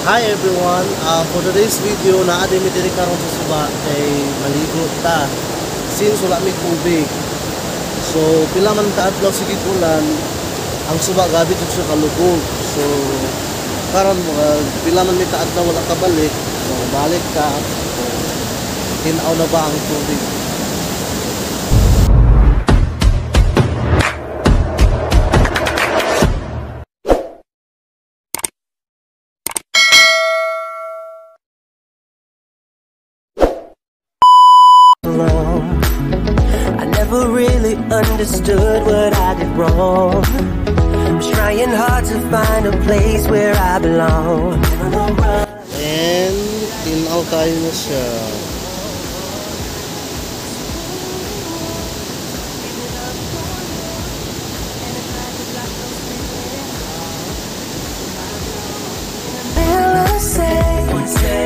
Hi everyone, for today's video naadi mi diri karon sa suba kay maligo ta since wala mi tubig. So pila man ka adlaw sige ulan ang suba gabi jud siya kalubog. So karon pila man mi ka adlaw wala ka balik. So balik ka. So, tinaw na ba ang tubig? I never really understood what I did wrong. I'm trying hard to find a place where I belong. And tinaw tayo na siya.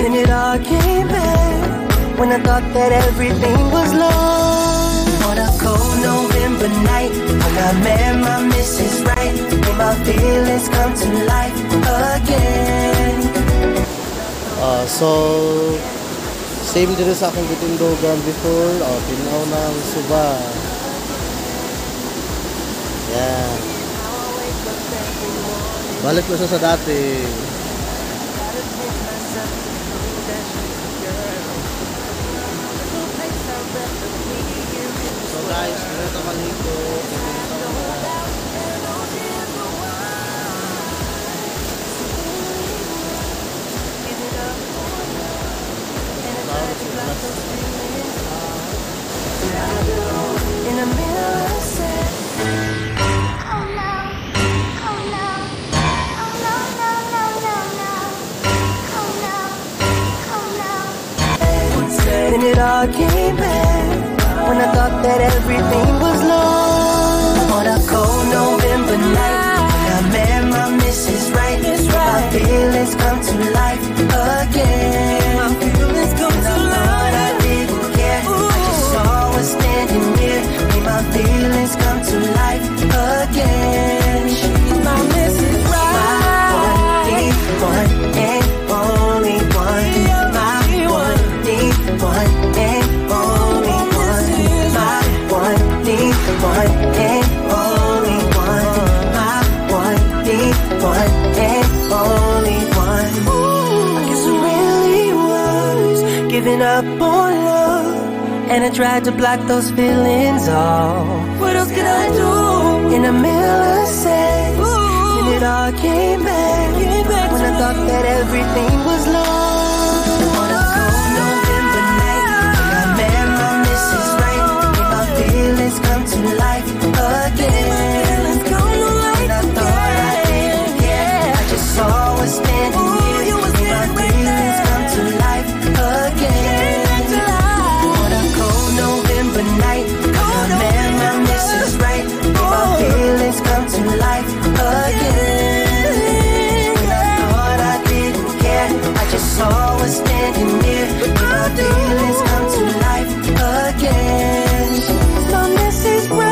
And it all came back when I thought that everything was lost. On a cold November night, when I met my Mrs. Right, made my feelings come to life again. So same din sa akong gitindogan before. Tinaw na ang suba. Yeah. Balik na siya sa dati. So guys, dito maligo. In a mirror set. And it all came back when I thought that everything was lost. On a cold November night, when I met my Mrs. Right, my feelings come to life again. My feelings come to life. I didn't care. I just saw her standing near. Made my feelings come to life again. She's my Mrs. Right, my one and only one. My one and only one. My one and only one. My one and only one. I guess I really was giving up on love, and I tried to block those feelings off. What else could I do? In the middle of sex, and it all came back when I thought that everything was lost. On a cold November night, when I met my Mrs. Right, made my feelings come to life again. And I thought I didn't care. I just saw her standing here. Made my feelings come to life again. On a cold November night, when I met my Mrs. Right, made my feelings come to life again. And I thought I didn't care. I just saw her standing near. Made my feelings come to life again. My Mrs. Right.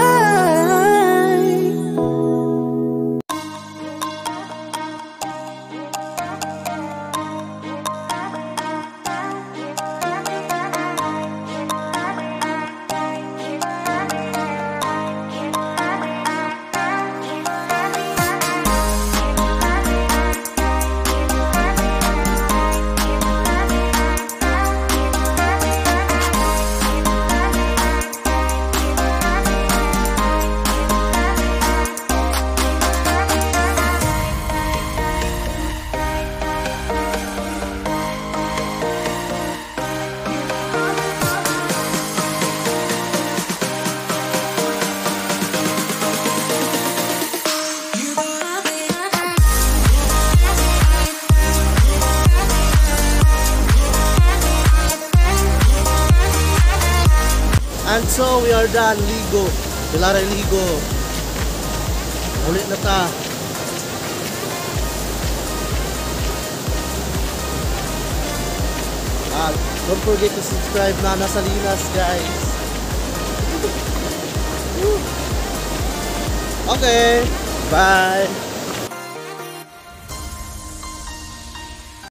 And so we are done, ligo. Pilaray ligo. Ulit na ta. Don't forget to subscribe na nasa Linas, guys. Okay, bye.